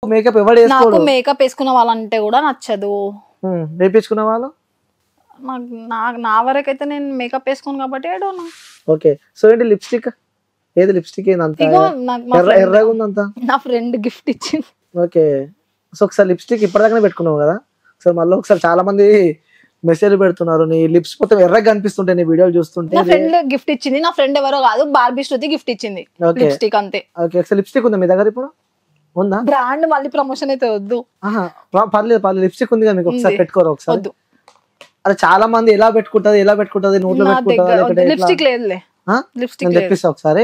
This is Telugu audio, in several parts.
మేకప్ ఎవరు నాకు వేసుకోడు. మేకప్ వేసుకున్న వాళ్ళంటే కూడా నచ్చదు. వేపించుకున్న వాళ్ళు నా వరకైతే నేను మేకప్ వేసుకోను కాబట్టి I don't know. Okay. So ఏంటి లిప్స్టిక్ ఏది లిప్స్టిక్ ఏందంత ఇగో నాకు ఎర్రగా ఉందంతా. నా ఫ్రెండ్ గిఫ్ట్ ఇచ్చింది. ఓకే. సో ఒకసారి లిప్స్టిక్ ఇప్పటిదాకానే పెట్టుకున్నావు కదా, ఒకసారి మళ్ళీ ఒకసారి చాలా మంది మెసేజ్ పెడుతున్నారు నీ లిప్స్ మొత్తం ఎర్రగా కనిపిస్తుంటాయి నీ వీడియోలు చూస్తుంటే. నా ఫ్రెండ్ గిఫ్ట్ ఇచ్చింది. నా ఫ్రెండ్ ఎవరో కాదు, బార్బీ శృతి గిఫ్ట్ ఇచ్చింది లిప్స్టిక్ అంతే. ఓకే. ఒకసారి లిప్స్టిక్ ఉందా మీ దగ్గర ఇప్పుడు? ఉందా? బ్రాండ్ మళ్ళీ ప్రమోషన్ అయితే వద్దు. పర్లేదు లిప్స్టిక్ ఉంది కదా మీకు, ఒకసారి పెట్టుకోరు ఒకసారి. వద్దు. అరే చాలా మంది ఎలా పెట్టుకుంటది నోట్లో పెట్టుకుంటా. లిప్స్టిక్ లేదులే. లిప్స్టిక్ తెప్పిస్తా ఒకసారి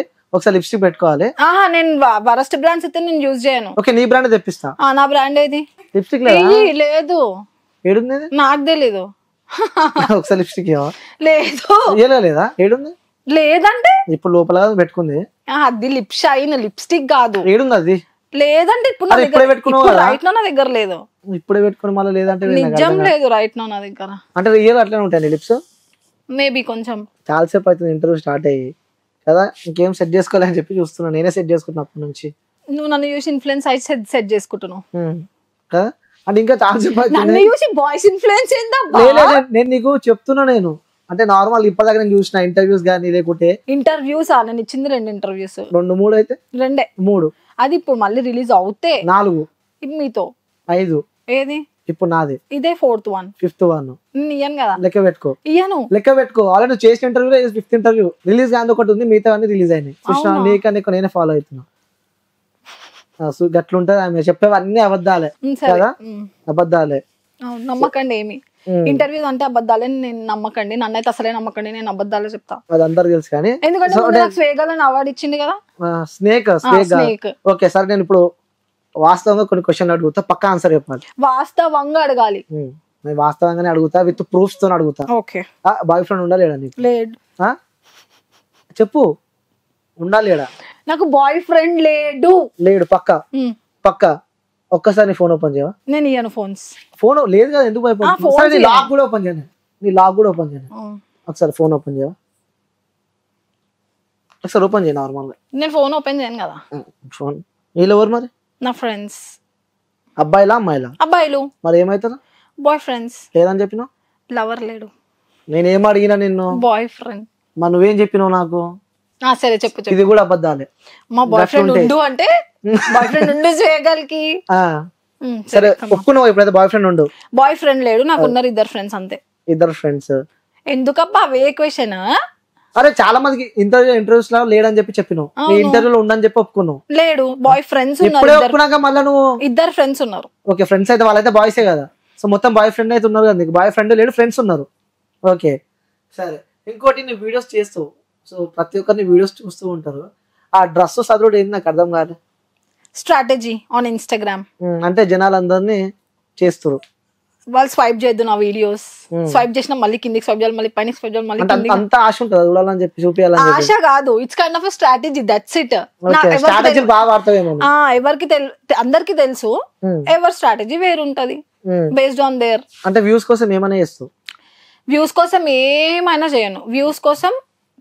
లిప్స్టిక్ పెట్టుకోవాలి. నేను వరస్ట్ బ్రాండ్స్ అయితే నేను యూజ్ చేయను. ఓకే నీ బ్రాండ్ తెప్పిస్తా. నా బ్రాండ్ ఏది? లిప్స్టిక్ లేదు. ఏడుంది? నాకు తెలీదు. ఒకసారి లిప్స్టిక్ లేదు. లేదా? ఏడుంది? లేదంటే ఇప్పుడు లోపల పెట్టుకుంది అది లిప్ షైన్, లిప్స్టిక్ కాదు. ఏడుంది అది? లేదంటే ఇప్పుడు రైట్ నా దగ్గర లేదు. ఇప్పుడే పెట్టుకుని మళ్ళీ లేదంటే నిజం లేదు రైట్ నా దగ్గర. అంటే రియల్ అట్లనే ఉంటాయి లిప్స్? మేబీ కొంచెం. చాలా సేపు అవుతుంది ఇంటర్వ్యూ స్టార్ట్ అయ్యి కదా, ఇంకేం సెట్ చేసుకోవాలని చెప్పి చూస్తున్నాను. నేనే సెట్ చేసుకుంటున్నా అప్పటి నుంచి. నువ్వు నన్ను చూసి ఇన్ఫ్లుయెన్స్ అయితే సెట్ చేసుకుంటున్నావు కదా. అంటే ఇంకా చాలా సేపు నన్ను చూసి బాయ్స్ ఇన్ఫ్లుయెన్స్ ఏందా? నేను నీకు చెప్తున్నా. నేను అంటే నార్మల్ ఇప్పటిదాకా నేను చూసిన ఇంటర్వ్యూస్ కానీ లేకుంటే ఇంటర్వ్యూస్ నేను ఇచ్చింది 2 ఇంటర్వ్యూస్. 2 3 అయితే 2 3. అది ఇప్పుడు మళ్ళీ రిలీజ్ అవుతే 4 మీతో 5. ఏది ఇప్పుడు నాది ఇదే 4th one 5th one. ఇయ్యను కదా. లెక్క పెట్టుకో. ఇయ్యను లెక్క పెట్టుకో. ఆల్రెడీ చేసిన ఇంటర్వ్యూ 5th ఇంటర్వ్యూ రిలీజ్ కాదు ఒకటి ఉంది, మిగతా అన్ని రిలీజ్ అయినాయి. చూసిన నీకు నేనే ఫాలో అవుతున్నా. గట్లుంటది ఆమె చెప్పేవన్నీ అబద్ధాలే కదా, అబద్ధాలే. నమ్మకండి ఏమి ఇంటర్వ్యూస్ అంటే అబద్ధాలే. నేను నమ్మకండి, నన్నైతే అసలే నమ్మకండి, నేను అబద్ధాలే చెప్తా. అది అందరికి తెలుసు కానీ ఎందుకంటే స్వేగలని అవార్డు ఇచ్చింది కదా స్నేక్. ఓకే సరే నేను ఇప్పుడు వాస్తవంగా కొన్ని క్వశ్చన్ అడుగుతా, పక్కా ఆన్సర్ చెప్పాలి. వాస్తవంగా అడగాలి. నేను వాస్తవంగానే అడుగుతా, విత్ ప్రూఫ్స్ తో అడుగుతా. బాయ్ ఫ్రెండ్ ఉండాలి నీకు? లేడు. చెప్పు ఉండాలి. నాకు బాయ్ ఫ్రెండ్ లేడు. పక్కా ఒక్కసారి నీ ఫోన్ ఓపెన్ చేయవా? నేను ఇయ్యను ఫోన్స్. ఫోన్ లేదు కదా, ఎందుకు భయపడుతుంది? లాక్ కూడా ఓపెన్ చేయను. నీ లాక్ కూడా ఓపెన్ చేయను. ఒకసారి ఫోన్ ఓపెన్ చేయవా? ఒకసారి ఓపెన్ చేయ నార్మల్ గా. నేను ఫోన్ ఓపెన్ చేయను కదా. ఫోన్ వీళ్ళు ఎవరు మరి? నా ఫ్రెండ్స్. అబ్బాయిలా అమ్మాయిలా? అబ్బాయిలు. మరి ఏమైతారు? Bye friends. లేదని చెప్పినావు. లవర్ లేడు. నేనేం అడిగినా నిన్ను? Boy friend. మరి నువ్వేం చెప్పినావు నాకు? సరే చెప్పు. ఇది కూడా అబద్ధాలే. మా బాయ్ ఫ్రెండ్ ఉండు అంటే బాయ్ ఫ్రెండ్ ఉండు చేయగలికి. సరే ఒప్పుకున్నావు ఇప్పుడైతే బాయ్ ఫ్రెండ్ ఉండు. బాయ్ ఫ్రెండ్ లేడు, నాకు ఉన్నారు 2 ఫ్రెండ్స్ అంతే. 2 ఫ్రెండ్స్? ఎందుకబ్బా అవే క్వశ్చన్? అరే చాలా మందికి ఇంటర్వ్యూస్ లో లేడని చెప్పినావు, నీ ఇంటర్వ్యూలో ఉండని చెప్పి ఒప్పుకున్నావు. లేడు. బాయ్ ఫ్రెండ్స్ ఇప్పుడే ఒప్పుకున్నాక మళ్ళీ నువ్వు 2 ఫ్రెండ్స్ ఉన్నారు. ఓకే ఫ్రెండ్స్ అయితే వాళ్ళైతే బాయ్సే కదా. సో మొత్తం బాయ్ ఫ్రెండ్ అయితే ఉన్నారు కదా నీకు. బాయ్ ఫ్రెండ్ లేడు, ఫ్రెండ్స్ ఉన్నారు. ఓకే సరే. ఇంకోటి నీ వీడియోస్ చేస్తావు, సో ప్రతి ఒక్కరిని వీడియోస్ చూస్తూ ఉంటారు. ఆ డ్రెస్ చదువుడు ఏంది నాకు అర్థం కాదు. Strategy on Instagram. అంటే జనాలందరినీ చేస్తారు. వాళ్ళు స్వైప్ చేయొద్దు నా వీడియోస్. స్వైప్ చేసినా మళ్ళీ కిందికి స్వైప్ చేయాలి, మళ్ళీ పైన స్వైప్ చేయాలి, మళ్ళీ అంత ఆశ ఉంటుంది చూడాలని చెప్పి చూపించాలని. ఆశ కాదు, it's kind of strategy. That's it. Strategy బాగా వాడతావేమో. ఎవరికి అందరికి తెలుసు, ఎవరి స్ట్రాటజీ వేరుంటది బేస్డ్ ఆన్ దేర్. అంటే వ్యూస్ కోసం ఏమైనా చేస్తావు? వ్యూస్ కోసం ఏమైనా చేయను. వ్యూస్ కోసం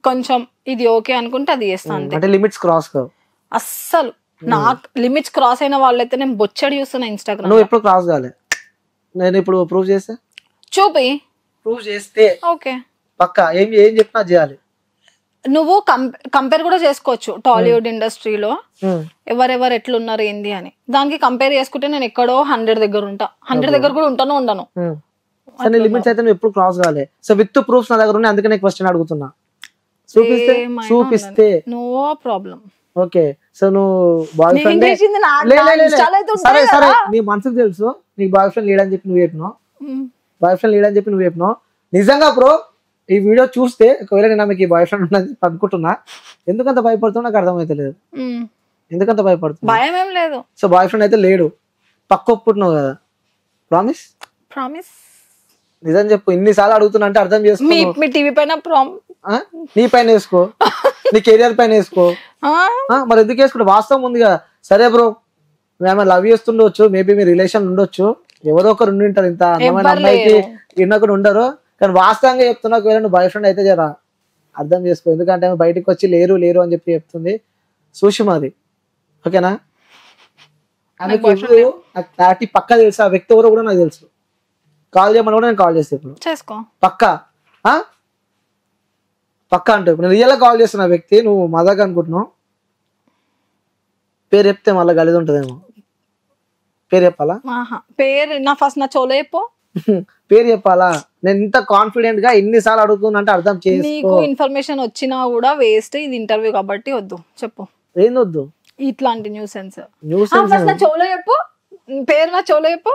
కొంచెం ఇది ఓకే అనుకుంటే అది చేస్తాను. అంటే లిమిట్స్ క్రాస్ కావు అస్సలు. నాకు లిమిట్స్ క్రాస్ అయిన వాళ్ళైతే నేను బొచ్చడి చూస్తున్నా ఇన్స్టాగ్రామ్. నువ్వు ఎప్పుడు క్రాస్ కాలే. నేను ఇప్పుడు ప్రూవ్ చేస్తే చూపి. ప్రూవ్ చేస్తే ఓకే పక్కా ఏం చెప్పినా చేయాలి. నువ్వు కంపేర్ కూడా చేసుకోవచ్చు టాలీవుడ్ ఇండస్ట్రీలో ఎవరెవరు ఎట్లున్నారు ఏంది అని. దానికి కంపేర్ చేసుకుంటే నేను ఎక్కడో 100 దగ్గర ఉంటా. 100 దగ్గర కూడా ఉండను. సరే లిమిట్స్ అయితే నువ్వు ఎప్పుడు క్రాస్ కాలే. సో విత్ ప్రూఫ్స్ నా దగ్గర ఉన్నాయి, అందుకే క్వశ్చన్ అడుగుతున్నా. చూపిస్తే నో ప్రాబ్లం. ఓకే. సో నువ్వు బాయ్ ఫ్రెండ్ సరే సరే నీ మనసుకు తెలుసు నీకు బాయ్ ఫ్రెండ్ లేడని చెప్పి నువ్వు చెప్పినావు. నిజంగా బ్రో ఈ వీడియో చూస్తే ఒకవేళ నేను మీకు బాయ్ ఫ్రెండ్ ఉన్నది అనుకుంటున్నా. ఎందుకంత భయపడుతున్నా నాకు అర్థమైతలేదు. ఎందుకంత భయపడుతున్నా? భయం ఏం లేదు. సో బాయ్ ఫ్రెండ్ అయితే లేడు, పక్క ఒప్పుకుంటున్నావు కదా. ప్రామిస్? నిజం చెప్పు. ఇన్నిసార్లు అడుగుతున్నా అంటే అర్థం చేసుకో. మీ టీవీ పైన నీ పైన వేసుకో, నీ కెరియర్ పైన వేసుకో. మరి ఎందుకు వేసుకుంటే వాస్తవం ఉంది కదా. సరే బ్రో మేము లవ్ చేస్తుండొచ్చు, మేబీ మీ రిలేషన్ ఉండొచ్చు, ఎవరో ఒకరు ఉండి ఉంటారు. ఇంత అందమైన అమ్మాయికి ఇన్నొకరు ఉండరు. కానీ వాస్తవంగా చెప్తున్నా, ఒకవేళ నువ్వు బాయ్ ఫ్రెండ్ అయితే జరా అర్థం చేసుకో. ఎందుకంటే బయటకు వచ్చి లేరు అని చెప్పి చెప్తుంది సుషిమాది. ఓకేనా? ఆమెకు ఎవరు నాకు క్లారిటీ పక్కా తెలుసు, ఆ వ్యక్తి ఎవరో కూడా నాకు తెలుసు. కాల్ చేయమని కూడా నేను కాల్ చేస్తాను ఇప్పుడు చేసుకో. పక్కా పక్కా అంటే ఇప్పుడు నేను రియల్ గా కాల్ చేస్తున్న వ్యక్తి, నువ్వు మజాక్ అనుకుంటున్నావు. పేరు చెప్తే మళ్ళీ గలీజ్ ఉంటదేమో. పేరు చెప్పాలా? పేరు నా ఫస్ట్ నా చోలో చెప్పు. పేరు చెప్పాలా? నేను ఇంత కాన్ఫిడెంట్ గా ఎన్నిసార్లు అడుగుతున్నా అంటే అర్థం చేసుకో. నీకు ఇన్ఫర్మేషన్ వచ్చినా కూడా వేస్ట్, ఇది ఇంటర్వ్యూ కాబట్టి వద్దు. చెప్పు ఏం వద్దు ఇట్లాంటి న్యూసెన్స్. ఫస్ట్ నా చోలో చెప్పు, పేరు నా చోలో చెప్పు.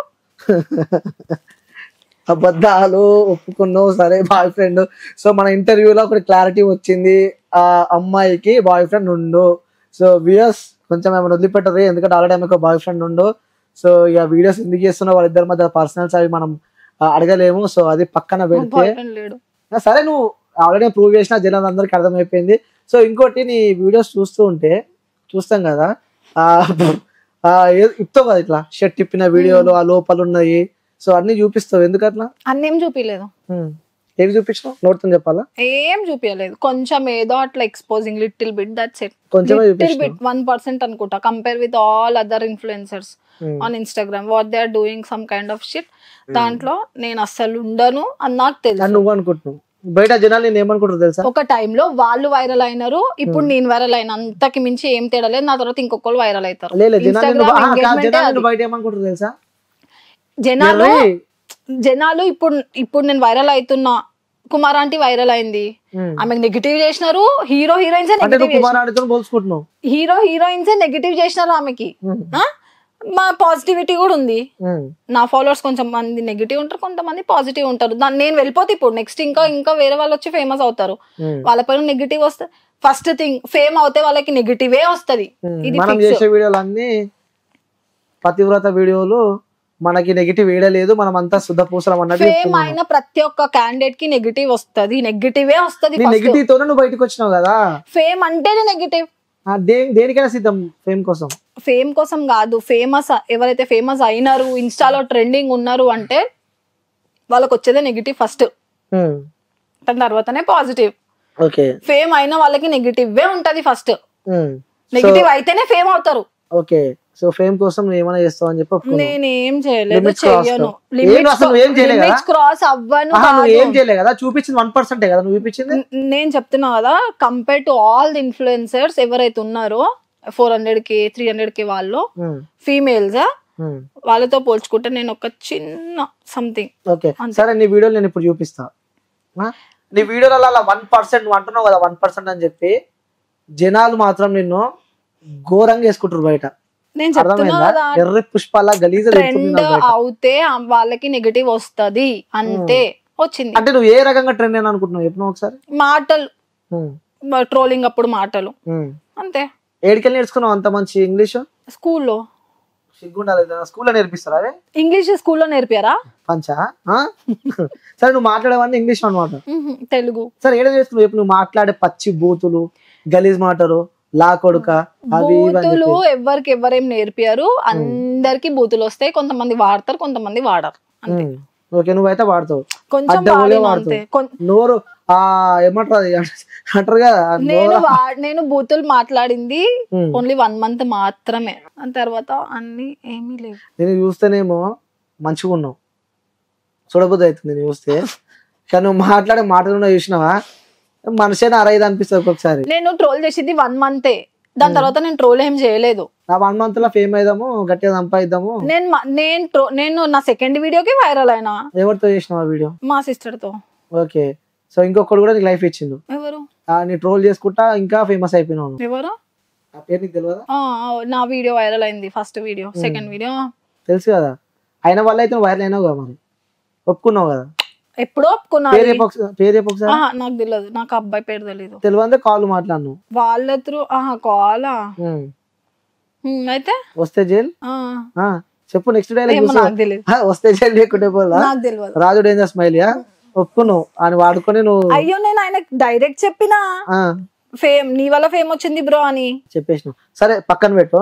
అబద్ధాలు ఒప్పుకున్నావు సరే, బాయ్ ఫ్రెండ్. సో మన ఇంటర్వ్యూలో ఒకటి క్లారిటీ వచ్చింది, ఆ అమ్మాయికి బాయ్ ఫ్రెండ్ ఉండు. సో వ్యూయర్స్ కొంచెం ఏమైనా వదిలిపెట్టరు, ఎందుకంటే ఆల్రెడీ ఆమెకు బాయ్ ఫ్రెండ్ ఉండు. సో ఇక వీడియోస్ ఎందుకు చేస్తున్నా, వాళ్ళిద్దరి మధ్య పర్సనల్స్ అవి మనం అడగలేము. సో అది పక్కన పెడితే సరే, నువ్వు ఆల్రెడీ ప్రూవ్ చేసిన జనాలు అందరికి అర్థమైపోయింది. సో ఇంకోటి, నీ వీడియోస్ చూస్తాం కదా, ఇస్తావు కదా ఇట్లా షర్ట్ తిప్పిన వీడియోలు, ఆ లోపల ఉన్నాయి. సో అన్ని చూపిస్తావు, ఎందుకు అట్లా? అన్నేం చూపిలేదు. ఏమి చూపించినావు? నోట్తో చెప్పాలా? ఏం చూపించలేదు, కొంచెం ఏదో అట్లా exposing little bit, that's it. కొంచెం లిటిల్ బిట్, 1% అనుకుంటా, compare with all other influencers on Instagram what they are doing some kind of shit. దాంట్లో నేను అస్సలు ఉండను అని నాకు తెలుసు. నువ్వు అనుకుంటున్నావు, బయట జనాలు నేను ఏమనుకుంటారు తెలుసా? ఒక టైంలో వాళ్ళు వైరల్ అయినారు, ఇప్పుడు నేను వైరల్ అయినా, అంతకి మించి ఏం తేడా లేదు. నా తర్వాత ఇంకొకరు వైరల్ అవుతారు. జనాలు ఇప్పుడు నేను వైరల్ అవుతున్నా, కుమార్ ఆంటీ వైరల్ అయింది, ఆమెకు నెగిటివ్ చేసినారు. హీరో హీరోయిన్స్ నెగిటివ్ చేసినారు ఆమెకి. మా పాజిటివిటీ కూడా ఉంది. నా ఫాలోవర్స్ కొంచెం మంది నెగిటివ్ ఉంటారు, కొంతమంది పాజిటివ్ ఉంటారు. నేను వెళ్ళిపోతే ఇప్పుడు నెక్స్ట్ ఇంకా వేరే వాళ్ళు వచ్చి ఫేమస్ అవుతారు, వాళ్ళ పైన నెగిటివ్ వస్తుంది. ఫస్ట్ థింగ్, ఫేమ్ అవుతే వాళ్ళకి నెగిటివే వస్తుంది. మనం చేసే వీడియోలన్నీ పతివ్రత వీడియోలు, మనకి నెగిటివ్ వేయలేదు, మనం అంతా శుద్ధ పూసలం అన్నది. ఫేమ్ అయిన ప్రతి ఒక్క క్యాండిడేట్ కి నెగిటివ్ వస్తుంది, నెగిటివే వస్తుంది. నెగిటివ్ తోనే నువ్వు బయటకు వచ్చినావు కదా. ఫేమ్ అంటేనే నెగిటివ్. దేనికైనా సిద్ధం ఫేమ్ కోసం. ఫేమ్ కోసం కాదు, ఫేమస్ ఎవరైతే ఫేమస్ అయినారు, ఇన్స్టాలో ట్రెండింగ్ ఉన్నారు అంటే వాళ్ళకి వచ్చేదే నెగిటివ్ ఫస్ట్, దాని తర్వాతనే పాజిటివ్. ఫేమ్ అయిన వాళ్ళకి నెగిటివే ఉంటది ఫస్ట్. నెగిటివ్ అయితేనే ఫేమ్ అవుతారు. ఓకే, సో ఫేమ్ కోసం నువ్వు ఏమైనా చేస్తావు అని చెప్పి నేనేం చేయలేదు, చెయ్యను. క్రాస్ అవ్వను. ఏం చేయలేదు కదా, చూపించింది 1% కదా నువ్వు చూపించింది. నేను చెప్తున్నా కదా, compare to all the influencers ఎవరైతే ఉన్నారో 400K 300K వాళ్ళు ఫీమేల్స్, వాళ్ళతో పోల్చుకుంటే నేను ఒక చిన్న సంథింగ్. ఓకే సరే, నీ వీడియోలు నేను ఇప్పుడు చూపిస్తా. నీ వీడియోలలో అలా 1% అంటున్నావు కదా, 1% అని చెప్పి జనాలు మాత్రం నిన్ను ఘోరంగా వేసుకుంటారు బయట. నేను చెప్తున్నా ఎర్ర పుష్పాల గలీజ ట్రెండ్ అవుతే వాళ్ళకి నెగటివ్ వస్తది అంతే. వచ్చింది అంటే నువ్వు ఏ రకంగా ట్రెండ్ అని అనుకుంటున్నావు చెప్పు ఒకసారి. మాటలు, ట్రోలింగ్ అప్పుడు మాటలు అంతే. ఏడికెళ్ళి నేర్చుకున్నావు అంత మంచి ఇంగ్లీష్? స్కూల్లో. సిగ్గుండాలి, స్కూల్లో నేర్పిస్తారా అదే ఇంగ్లీష్? స్కూల్లో నేర్పారా? పంచా. సరే, నువ్వు మాట్లాడేవన్నీ ఇంగ్లీష్ అనమాట? తెలుగు. సరే, ఏదో చేస్తున్నావు చెప్పు. నువ్వు మాట్లాడే పచ్చి బూతులు, గలీజ్ మాటలు, లా కొడుక, బూతులు ఎవరికి ఎవరేం నేర్పారు? అందరికి బూతులు వస్తాయి, కొంతమంది వాడతారు, కొంతమంది వాడరు. ఓకే, నువ్వైతే వాడతావు, కొంచెం నోరు ఏమంటారు అంటారు కదా. నేను బూతులు మాట్లాడింది ఓన్లీ 1 month మాత్రమే, దాని తర్వాత అన్ని ఏమీ లేవు. నేను చూస్తేనేమో మంచిగా ఉన్నావు, చూడబుద్ధి అవుతుంది నేను చూస్తే. కానీ నువ్వు మాట్లాడే మాటలు చూసినావా, మనిషి అరైదు అనిపిస్తుంది ఒక్కొక్కసారి. నేను ట్రోల్ చేసింది 1 month, దాని తర్వాత నేను ట్రోల్ ఏం చేయలేదు. ఆ 1 month లో ఫేమ్ అయిదాము, గట్టిగా సంపాదిద్దాము. నేను నా సెకండ్ వీడియోకి వైరల్ అయినా. ఎవరితో చేసినావు ఆ వీడియో? మా సిస్టర్ తో. ఓకే, సో ఇంకొకటి కూడా నీకు లైఫ్ ఇచ్చిండు. ఎవరు? నీ ట్రోల్ చేసుకుంటా ఇంకా ఫేమస్ అయిపోయినావు. ఎవరు? ఆ పేరు నీకు తెలియదా? నా వీడియో వైరల్ అయింది, ఫస్ట్ వీడియో. సెకండ్ వీడియో తెలుసు కదా, అయిన వల్ల అయితే వైరల్ అయినావు కదా, మరి ఒప్పుకున్నావు కదా. ఎప్పుడో ఒప్పుకున్నా. పేరు నాకు తెలియదు, నాకు అబ్బాయి పేరు తెలియదు. తెలియదే కాల్ మాట్లాడు వాళ్ళ త్రూ. కాలా అయితే వస్తే జైల్ చెప్పు. నెక్స్ట్ డైలాగ్ వస్తే జైల్ లేకుంటే పోలా, రాజు డేంజర్ స్మైల్ ఒప్పుకున్నావు అని వాడుకొని నువ్వు. అయ్యో, నేను ఆయనకు డైరెక్ట్ చెప్పినా ఫేమ్ నీ వల్ల ఫేమ్ వచ్చింది బ్రో అని చెప్పేసిన. సరే, పక్కన పెట్టు,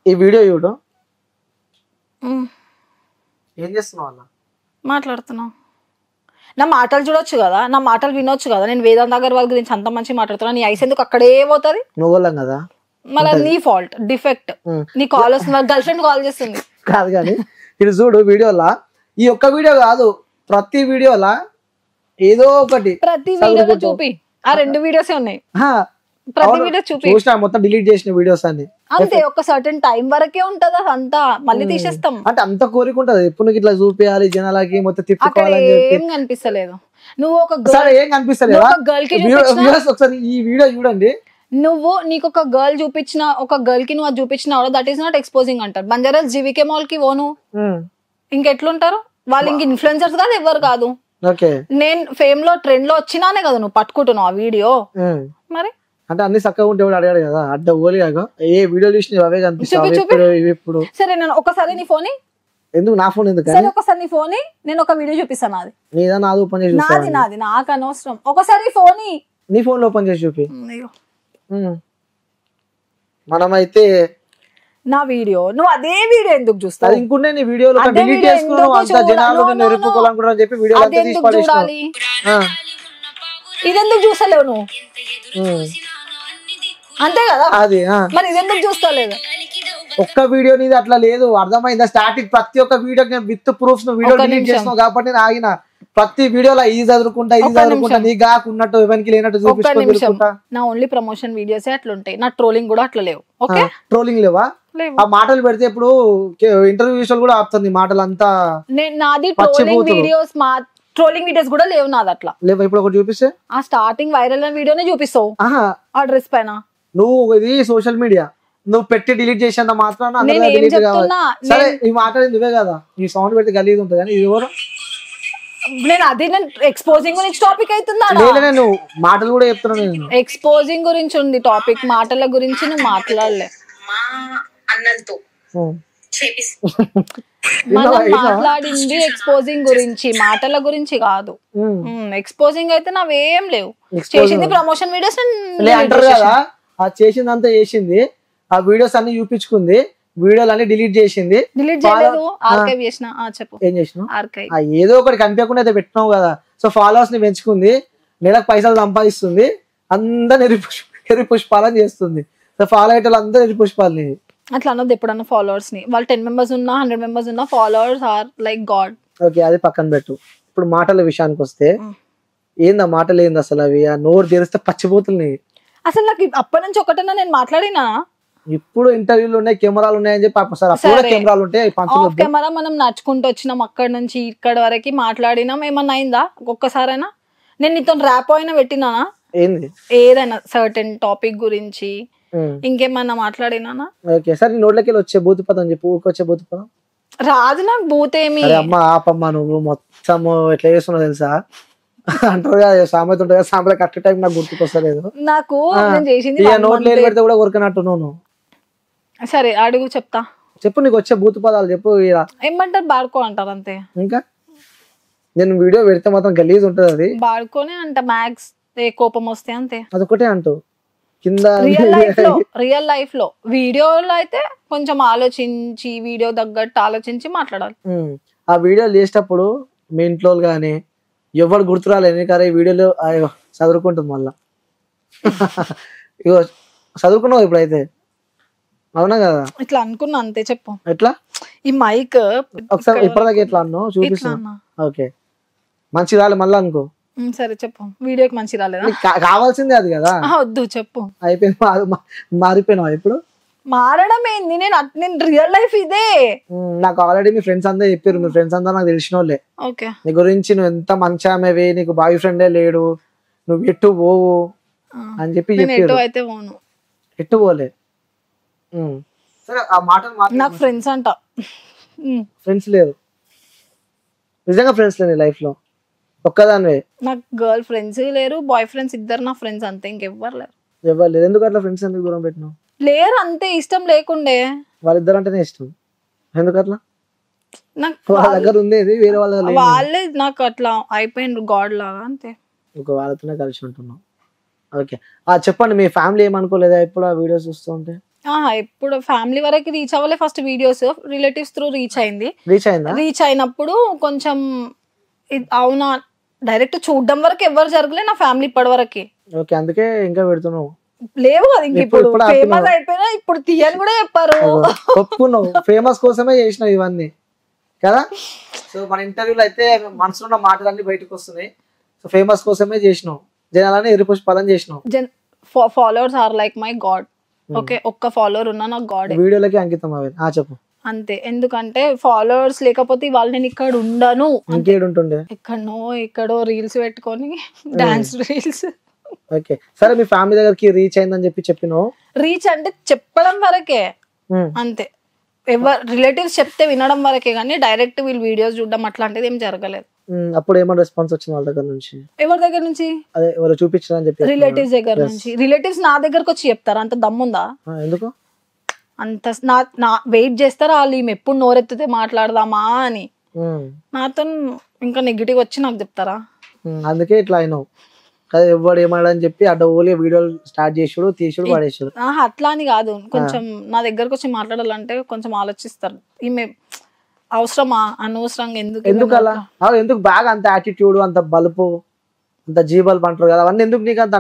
ఈ వీడియో చూడు. ఏం చేస్తున్నావు అలా మాట్లాడుతున్నావు? నా మాటలు చూడొచ్చు కదా, నా మాటలు వినొచ్చు కదా. నేను వేదాంత్ అగర్వాల్ గురించి అంత మంచి మాట్లాడుతున్నా, నీ ఐస్ ఎందుకు అక్కడే పోతుంది? నువ్వు కదా మళ్ళీ నీ ఫాల్ట్ డిఫెక్ట్. నీ కాల్ వస్తుంది, గర్ల్ ఫ్రెండ్ కాల్ చేస్తుంది. కాదు కానీ ఇది చూడు వీడియోలా, ఈ ఒక్క వీడియో కాదు ప్రతి వీడియోలా ఏదో ఒకటి ప్రతి వీడియోలో చూపి. ఆ 2 వీడియోసే ఉన్నాయి. ప్రతి వీడియో చూపి. చూసినా మొత్తం డిలీట్ చేసిన వీడియోస్ అన్ని. అంతే, ఒక సర్టెన్ టైం వరకే ఉంటది అంతా, మళ్ళీ తీసేస్తాం. అంటే అంత కోరిక ఉంటది ఎప్పుడు నీకు ఇట్లా చూపించాలి జనాలకి మొత్తం తిప్పుకోవాలని చెప్పి. ఏం కనిపిస్తలేదు. నువ్వు ఒక ఏం కనిపిస్తలేదు గర్ల్ కి ఒకసారి ఈ వీడియో చూడండి. నువ్వు నీకు ఒక గర్ల్ చూపించిన, ఒక గర్ల్ కి నువ్వు చూపించిన దట్ ఈస్ నాట్ ఎక్స్పోజింగ్ అంటారు. బంజారాస్ జీవికే మాల్ కి ఓను ఇంకెట్లుంటారు వాళ్ళు? ఇంక ఇన్ఫ్లుయెన్సర్స్ కాదు, ఎవరు కాదు. నేను ఫేమ్ లో ట్రెండ్ లో వచ్చినానే కదా నువ్వు పట్టుకుంటున్నావు ఆ వీడియో. మరి అంటే అన్ని చక్కగా ఉంటే అడిగాడు కదా, అడ్డ ఓలిగా ఏ వీడియో చూసిన అవే కనిపిస్తాయి ఇప్పుడు. సరే నేను ఒకసారి నీ ఫోన్, ఎందుకు నా ఫోన్ ఎందుకు? సరే ఒకసారి నీ ఫోన్, నేను ఒక వీడియో చూపిస్తాను. నాది నీదా? నాది ఓపెన్ చేసి నాది నాది నాకు అనవసరం. ఒకసారి ఫోన్ నీ ఫోన్ లో ఓపెన్ చేసి చూపి. మనమైతే నా వీడియో నువ్వు అదే వీడియో ఎందుకు చూస్తావు? ఇంకుంటే నీ వీడియోలో డిలీట్ చేసుకున్నావు, అంత జనాలు నిన్ను ఎరుపుకోవాలనుకుంటారని చెప్పి వీడియో అంతా తీసి పడేసావు. ఇదెందుకు చూస్తలేవు నువ్వు? అంతే కదా, అది మరి ఇదెందుకు చూస్తలేదు? ఒక్క వీడియో నీది అట్లా లేదు, అర్థమైందా? స్టార్టింగ్ ప్రతి ఒక్క వీడియో విత్ ప్రూఫ్స్ నువ్వు వీడియో డిలీట్ చేస్తున్నావు కాబట్టి నేను ఆగిన. ప్రతి వీడియోలో ఇది చదువుకుంటా నీ కాకున్నట్టు ఎవరికి లేనట్టు చూపించుకుంటా. నా ఓన్లీ ప్రమోషన్ వీడియోస్ అట్లుంటాయి, నా ట్రోలింగ్ కూడా అట్లా లేవు. ఓకే, ట్రోలింగ్ లేవా? ఆ మాటలు పెడితే ఇప్పుడు ఇంటర్వ్యూస్ కూడా ఆపుతుంది మాటలు అంతా. నాది ట్రోలింగ్ వీడియోస్, ట్రోలింగ్ వీడియోస్ కూడా లేవు నాది. అట్లా లేవు. ఇప్పుడు ఒకటి చూపిస్తే ఆ స్టార్టింగ్ వైరల్ అయిన వీడియోనే చూపిస్తావు ఆ డ్రెస్ పైన. నువ్వు ఇది సోషల్ మీడియా నువ్వు పెట్టి డిలీట్ చేసేంత మాత్రాన సరే ఈ మాట నువ్వే కదా, ఈ సౌండ్ పెడితే గలీజ్ ఉంటుంది కానీ ఇది ఎవరు? నేను అది ఎక్స్పోజింగ్ గురించి టాపిక్ అవుతుందా? నేను మాటలు కూడా చెప్తున్నాను. నేను ఎక్స్పోజింగ్ గురించి ఉంది టాపిక్, మాటల గురించి నువ్వు మాట్లాడలే. మనం మాట్లాడింది ఎక్స్పోజింగ్ గురించి, మాటల గురించి కాదు. ఎక్స్పోజింగ్ అయితే నావేం లేవు. చేసింది ప్రమోషన్ వీడియోస్ అంటారు కదా, ఆ చేసిందంతా చేసింది, ఆ వీడియోస్ అన్ని చూపించుకుంది, వీడియోలు అన్ని డిలీట్ చేసింది. డిలీట్ చేయలేదు, ఆర్కైవ్ చేసిన. చెప్పు ఏం చేసినావు? ఆర్కైవ్ ఏదో ఒకటి కనిపించకుండా అయితే పెట్టినావు కదా. సో ఫాలోవర్స్ ని పెంచుకుంది, నెలకు పైసలు సంపాదిస్తుంది, అందరు ఎరి పుష్పాలని చేస్తుంది. సో ఫాలో అయ్యేటోళ్ళు అందరూ ఎరి పుష్పాలని. అట్లా అన్నది ఎప్పుడన్నా ఫాలోవర్స్ ని. వాళ్ళు 10 members ఉన్నా 100 members ఉన్నా followers are like god. Okay, అది పక్కన పెట్టు. ఇప్పుడు మాటల విషయానికి వస్తే ఏంది ఆ మాటలు ఏంది అసలు? అవి ఆ నోరు తెరిస్తే పచ్చిపోతున్నాయి. అసలు నాకు అప్పటి నుంచి ఒకటన్నా నేను మాట్లాడినా? ఇప్పుడు ఇంటర్వ్యూలు ఉన్నాయి, కెమెరాలు ఉన్నాయని చెప్పి కెమెరాలు ఉంటాయి. కెమెరా మనం నడుచుకుంటూ వచ్చినాం, అక్కడ నుంచి ఇక్కడ వరకు మాట్లాడినాం. ఏమన్నా అయిందా ఒక్కసారైనా? నేను నీతో ర్యాప్ అయినా పెట్టినానా? ఏంది ఏదైనా సర్టెన్ టాపిక్ గురించి ఇంకేమన్నా మాట్లాడినానా? ఓకే, సరే నోట్లకి వచ్చే బూతు పదం చెప్పు. ఊరికొచ్చే బూతు పదం రాదు నాకు. బూతేమి అమ్మ ఆపమ్మా, నువ్వు మొత్తం ఎట్లా చేస్తున్నావు తెలుసా అంటారు కదా, సామెత ఉంటుంది కదా, సామెత కరెక్ట్ టైం నాకు గుర్తుకొస్తలేదు. నాకు చేసింది నోట్లు పెడితే కూడా కొరకనట్టు నువ్వు. సరే అడుగు, చెప్తా. చెప్పు, నీకు వచ్చే బూతు పదాలు చెప్పు. ఏమంటారు? బాడుకో అంటారు అంతే. ఇంకా నేను వీడియో పెడితే మాత్రం గలీజ్ ఉంటది. అది బాడుకోనే అంట, మ్యాక్స్ కోపం వస్తే అంతే. అదొకటే అంటూ కింద. రియల్ లైఫ్ లో వీడియోలో అయితే కొంచెం ఆలోచించి, వీడియో తగ్గట్టు ఆలోచించి మాట్లాడాలి. ఆ వీడియోలు చేసేటప్పుడు మీ ఇంట్లో గానీ ఎవరు గుర్తురాలేదు కానీ వీడియోలో చదువుకుంటుంది మళ్ళా. ఇగో చదువుకున్నావు ఇప్పుడైతే, అవునా కదా? ఇట్లా అనుకున్నా అంతే. చెప్పు ఎట్లా? ఈ మైక్ ఒకసారి ఇప్పటిదాకా ఎట్లా అన్నావు చూపిస్తున్నా. ఓకే, మంచి రాలే మళ్ళా అనుకో. సరే చెప్పు. వీడియోకి మంచి రాలేదా? కావాల్సిందే అది కదా. వద్దు చెప్పు. అయిపోయింది, మారిపోయినావా ఇప్పుడు? మారడం ఏంది? నేను రియల్ లైఫ్ ఇదే. నాకు ఆల్రెడీ మీ ఫ్రెండ్స్ అందరూ చెప్పారు, మీ ఫ్రెండ్స్ అందరూ నాకు తెలిసిన వాళ్ళే. నీ గురించి నువ్వు ఎంత మంచి ఆమెవి, నీకు బాయ్ ఫ్రెండే లేడు, నువ్వు ఎట్టు పోవు అని చెప్పి చెప్పారు. ఎట్టు పోలే. సరే ఆ మాటలు నాకు ఫ్రెండ్స్ అంట. ఫ్రెండ్స్ లేరు, నిజంగా ఫ్రెండ్స్ లేరు లైఫ్ లో. ఒక్కదానివే. నాకు గర్ల్ ఫ్రెండ్స్ లేరు, బాయ్ ఫ్రెండ్స్ ఇద్దరు నా ఫ్రెండ్స్ అంతే, ఇంకెవ్వరు లేరు. ఎవరు లేరు. ఎందుకు అట్లా ఫ్రెండ్స్ ఎందుకు దూరం పెట్టినావు? లేరు అంతే, ఇష్టం లేకుండే. వాళ్ళిద్దరు అంటేనే ఇష్టం, ఎందుకు అట్లా? నాకు వాళ్ళ దగ్గర ఉండేది వేరే వాళ్ళే నాకు అట్లా అయిపోయిండ్రు గాడ్ లాగా అంతే. ఒక వాళ్ళతోనే కలిసి ఉంటున్నాం. ఓకే, చెప్పండి, మీ ఫ్యామిలీ ఏమనుకోలేదా ఇప్పుడు ఆ వీడియోస్ చూస్తూ ఉంటే? ఇప్పుడు ఫ్యామిలీ వరకు రీచ్ అవ్వలే. First videos relatives through reach అయింది. రీచ్ అయినప్పుడు కొంచెం అవునా డైరెక్ట్ చూడడం వరకు ఎవరు జరగలే నా ఫ్యామిలీ ఇప్పటి వరకే. ఓకే, అందుకే ఇంకా పెడుతున్నావు. లేవు కదా ఇంక ఇప్పుడు ఇప్పుడు ఫేమస్ ఆపుతున్నావు. అయిపోయినా ఇప్పుడు తీయని కూడా చెప్పారు. ఒప్పుకున్నావు, ఫేమస్ కోసమే చేసినావు ఇవన్నీ కదా. సో మన ఇంటర్వ్యూలో అయితే మనసులో ఉన్న మాటలన్నీ బయటకు వస్తున్నాయి. సో ఫేమస్ కోసమే చేసినావు, జనాలని ఎరుపుష్ పదం చేసినావు. Followers are like my god. Okay, ఒక్క ఫాలోవర్ ఉన్నా నాకు గాడ్ వీడియోలకి అంకితం అవి. చెప్పు. అంతే. ఎందుకంటే ఫాలోవర్స్ లేకపోతే ఇవాళ నేను ఇక్కడ ఉండను. ఇంకేడుంటుండే? ఎక్కడో రీల్స్ పెట్టుకొని డాన్స్ రీల్స్. ఓకే సరే, మీ ఫ్యామిలీ దగ్గరికి రీచ్ అయిందని చెప్పినావు. రీచ్ అంటే చెప్పడం వరకే, అంతే. ఎవరు రిలేటివ్స్ చెప్తే వినడం వరకే కానీ డైరెక్ట్ వీళ్ళు వీడియోస్ చూడడం అట్లాంటిది ఏం జరగలేదు. అప్పుడు ఏమైనా రెస్పాన్స్ వచ్చింది వాళ్ళ దగ్గర నుంచి? ఎవరి దగ్గర నుంచి? అదే ఎవరు చూపించారని చెప్పి. రిలేటివ్స్ దగ్గర నుంచి. రిలేటివ్స్ నా దగ్గరకు వచ్చి చెప్తారా? అంత దమ్ముందా? ఎందుకు అంత నా వెయిట్ చేస్తారా వాళ్ళు ఈమె ఎప్పుడు నోరెత్తితే మాట్లాడదామా అని? నాతో ఇంకా నెగిటివ్ వచ్చి నాకు చెప్తారా? అందుకే ఇట్లా అయినావు కదా. ఎవడు ఏమని చెప్పి అడ్డ ఓలే వీడియోలు స్టార్ట్ చేసుడు, తీసుడు, పడేసాడు. అట్లా అని కాదు, కొంచెం నా దగ్గరకు వచ్చి మాట్లాడాలంటే కొంచెం ఆలోచిస్తారు. ఈమె అవసరమా, అనవసరంగా ఎందుకు అలా? ఎందుకు బాగా అంత యాటిట్యూడ్, అంత బలుపు, అంత జీబల్పు అంటారు కదా, అవన్నీ ఎందుకు నీకు అంత